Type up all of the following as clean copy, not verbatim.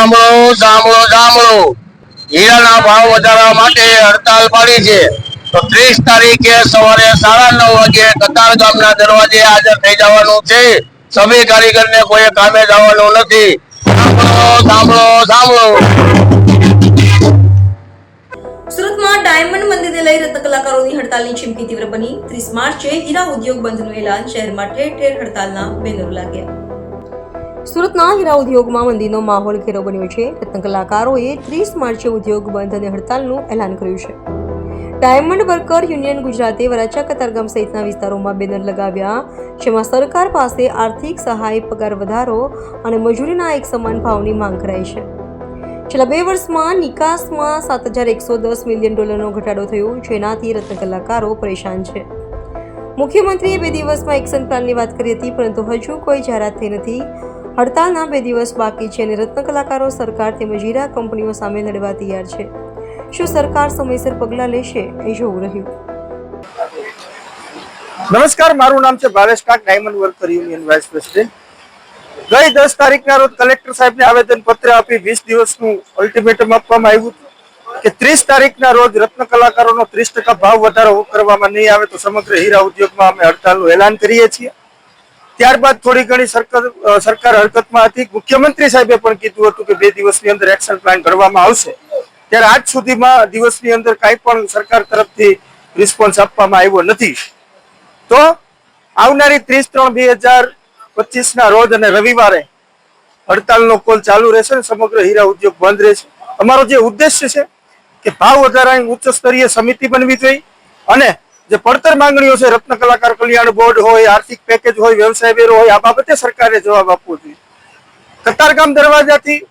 સાંભળો સાંભળો સાંભળો હીરાના ભાવ વધારવા માટે હડતાલ પાડી છે તો 30 તારીખે સવારે 9:30 વાગે કતાર ગામના દરવાજે હાજર થઈ જવાનું છે। સભી કારીગરને કોઈ કામે જવાનું નથી। સાંભળો સાંભળો સાંભળો। સુરતમાં ડાયમંડ મંદિરને લઈ રત્ન કલાકારોની હડતાલની ચીમકી તીવ્ર બની। 30 માર્ચે હીરા ઉદ્યોગ બંધનું એલાન। શહેરમાં ઠેર ઠેર હડતાલના બેનરો લાગ્યા। સુરતના હીરા ઉદ્યોગમાં મંદીનો માહોલ ઘેરો બન્યો છે। રત્ન કલાકારોએ 30 માર્ચે ઉદ્યોગ બંધ અને હડતાલનું એલાન કર્યું છે। ડાયમંડ વર્કર યુનિયન ગુજરાતે વરાછા કતારગામ સહિતના વિસ્તારોમાં બેનર લગાવ્યા, જેમાં સરકાર પાસે આર્થિક સહાય, પગાર વધારો અને મજૂરીના એક સમાન ભાવની માંગ કરાઈ છે। છેલ્લા 2 વર્ષમાં નિકાસમાં $7,110 મિલિયન ઘટાડો થયો, જેનાથી રત્ન કલાકારો પરેશાન છે। મુખ્યમંત્રીએ 2 દિવસમાં એક્શન પ્લાનની વાત કરી હતી, પરંતુ હજુ કોઈ જાહેરાત થઈ નથી। હડતાલના 2 દિવસ બાકી છે અને રત્ન કલાકારો સરકાર તેમજ હીરા કંપનીઓ સામે લડવા તૈયાર છે। શું સરકાર સમયસર પગલાં લેશે એ જોવું રહ્યું। નમસ્કાર, મારું નામ છે Bhavesh Kak, diamond worker union vice president. ગઈ 10 તારીખના રોજ કલેક્ટર સાહેબને આવેદન પત્ર આપી 20 દિવસનું અલ્ટિમેટમ આપવામાં આવ્યું કે 30 તારીખના રોજ રત્ન કલાકારોનો 30% ભાવ વધારો કરવામાં નહીં આવે તો સમગ્ર હીરા ઉદ્યોગમાં અમે હડતાલનું એલાન કરીએ છીએ। ત્યારબાદ થોડી ઘણી સરકાર હરકતમાં હતી। મુખ્યમંત્રી સાહેબે પણ કીધું હતું કે 2 દિવસની અંદર એક્શન પ્લાન કરવામાં આવશે, ત્યારે આજ સુધીમાં દિવસની અંદર કાંઈ પણ સરકાર તરફથી રિસ્પોન્સ આપવામાં આવ્યો નથી। તો આવનારી 30/3/2025 ના રોજ અને રવિવારે હડતાલનો કોલ ચાલુ રહેશે અને સમગ્ર હીરા ઉદ્યોગ બંધ રહેશે। અમારો જે ઉદ્દેશ્ય છે કે ભાવ વધારાની ઉચ્ચ સ્તરીય સમિતિ બનવી જોઈએ અને જે પડતર માંગણીઓ છે, રત્ન કલાકાર કલ્યાણ બોર્ડ હોય, આર્થિક પેકેજ હોય, વ્યવસાય વેરો હોય, આ બાબતે સરકારે જવાબ આપવો જોઈએ। કતારગામ દરવાજાથી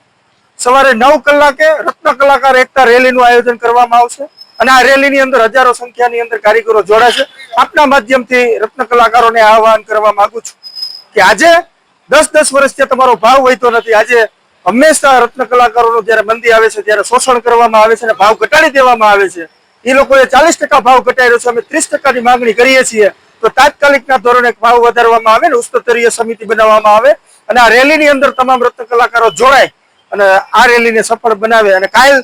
સવારે 9 કલાકે રત્ન કલાકાર એકતા રેલીનું આયોજન કરવામાં આવશે અને આ રેલીની અંદર હજારો સંખ્યાની અંદર કારીગરો જોડાશે। આપના માધ્યમથી રત્ન કલાકારોને આહવાન કરવા માંગુ છું કે આજે 10 વર્ષથી તમારો ભાવ વધતો નથી। આજે હંમેશા રત્ન કલાકારોનું જ્યારે મંદી આવે છે ત્યારે શોષણ કરવામાં આવે છે અને ભાવ ઘટાડી દેવામાં આવે છે। એ લોકોએ 40% ભાવ ઘટાડ્યો છે, અમે 30%ની માંગણી કરીએ છીએ તો તાત્કાલિકના ધોરણે ભાવ વધારવામાં આવે ને ઉચ્ચ સ્તરીય સમિતિ બનાવવામાં આવે અને આ રેલીની અંદર તમામ રત્ન કલાકારો જોડાય અને આ રેલીને સફળ બનાવે અને કાલ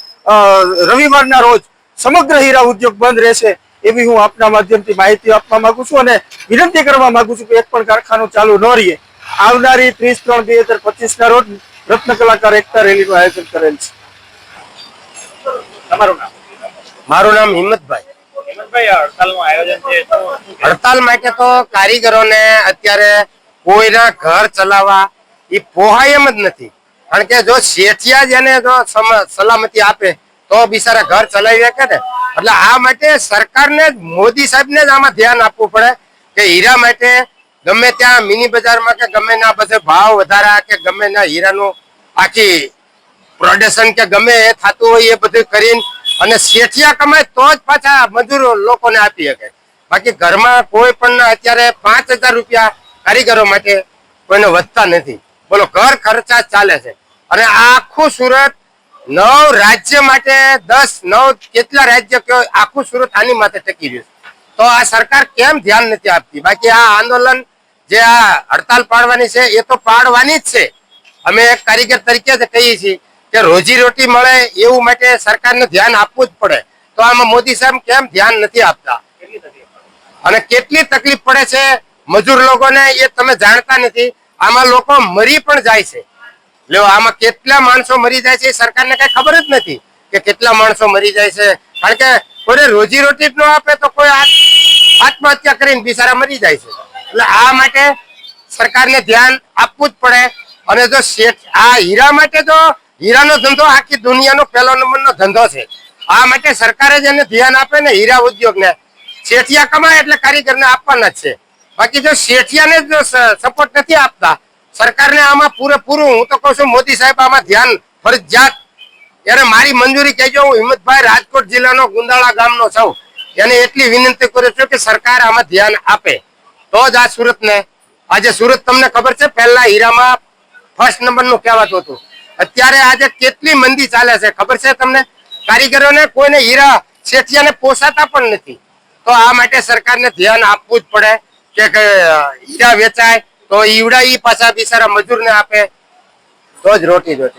રવિવારના રોજ સમગ્ર હીરા ઉદ્યોગ બંધ રહેશે એવી હું આપના માધ્યમથી માહિતી આપવા માંગુ છું અને વિનંતી કરવા માંગુ છું કે એક પણ કારખાનું ચાલુ ન રહે। આવનારી 30/3/2025 ના રોજ રત્ન કલાકાર એકતા રેલીનું આયોજન કરેલ છે। મારું નામ હિંમતભાઈ। હડતાલ માટે તો કારીગરોને અત્યારે કોઈના ઘર ચલાવવા એ પોહાય એમ જ નથી, કારણ કે જો શેઠિયા જ એને જો સલામતી આપે તો બિચારા ઘર ચલાવી શકે ને। એટલે આ માટે સરકારને મોદી સાહેબને જ આમાં ધ્યાન આપવું પડે કે હીરા માટે ગમે ત્યાં મિની બજારમાં કે ગમે ના બધે ભાવ વધારા કે ગમે ના હીરાનું આખી પ્રોડક્શન કે ગમે એ થતું હોય એ બધું કરીને અને શેઠિયા કમાય તો જ પાછા મજૂરો લોકોને આપી શકે। બાકી ઘરમાં કોઈ પણ અત્યારે 5,000 રૂપિયા કારીગરો માટે કોઈને વધતા નથી। બોલો, ઘર ખર્ચા ચાલે છે અને આખું સુરત 9 રાજ્ય માટે 10-9 કેટલા રાજ્ય કયો આખું સુરત આની માટે ટકી રહ્યું છે, તો આ સરકાર કેમ ધ્યાન નથી આપતી? બાકી આ આંદોલન જે આ હડતાલ પાડવાની છે એ તો પાડવાની જ છે। અમે એક કારીગર તરીકે જ કહીએ છીએ કે રોજી રોટી મળે એવું માટે સરકારને ધ્યાન આપવું જ પડે। તો આમાં મોદી સાહેબ કેમ ધ્યાન નથી આપતા અને કેટલી તકલીફ પડે છે મજૂર લોકોને એ તમે જાણતા નથી। આમાં લોકો મરી પણ જાય છે। લ્યો, આમાં કેટલા માણસો મરી જાય છે સરકારને કઈ ખબર જ નથી કે કેટલા માણસો મરી જાય છે, કારણ કે કોઈને રોજી રોટી જ ન આપે તો કોઈ આત્મહત્યા કરીને બિચારા મરી જાય છે। એટલે આ માટે સરકારને ધ્યાન આપવું જ પડે અને જો આ હીરા માટે તો હીરાનો ધંધો આખી દુનિયાનો પહેલો નંબરનો ધંધો છે। આ માટે સરકારે જ એને ધ્યાન આપે ને હીરા ઉદ્યોગને। શેઠિયા કમાય એટલે કારીગરને આપવાના જ છે। બાકી જો શેઠિયાને જ સપોર્ટ નથી આપતા સરકારને આમાં પૂરેપૂરું, હું તો કહું છું મોદી સાહેબ આમાં ધ્યાન ફરજિયાત એને મારી મંજૂરી કહેજો। હું હિંમતભાઈ, રાજકોટ જિલ્લાનો ગુંદાળા ગામનો છું, એને એટલી વિનંતી કરું છું કે સરકાર આમાં ધ્યાન આપે તો જ આ સુરતને, આજે સુરત તમને ખબર છે પહેલા હીરામાં ફર્સ્ટ નંબરનું કહેવાતું હતું, અત્યારે આજે કેટલી મંદી ચાલે છે ખબર છે તમને? કારીગરોને કોઈને હીરા શેઠિયાને પોસાતા પણ નથી। તો આ માટે સરકારને ધ્યાન આપવું જ પડે કે હીરા વેચાય તો ઈવડા ઈ પાછા બિચારા મજૂરને આપે તો જ રોટી જોતી।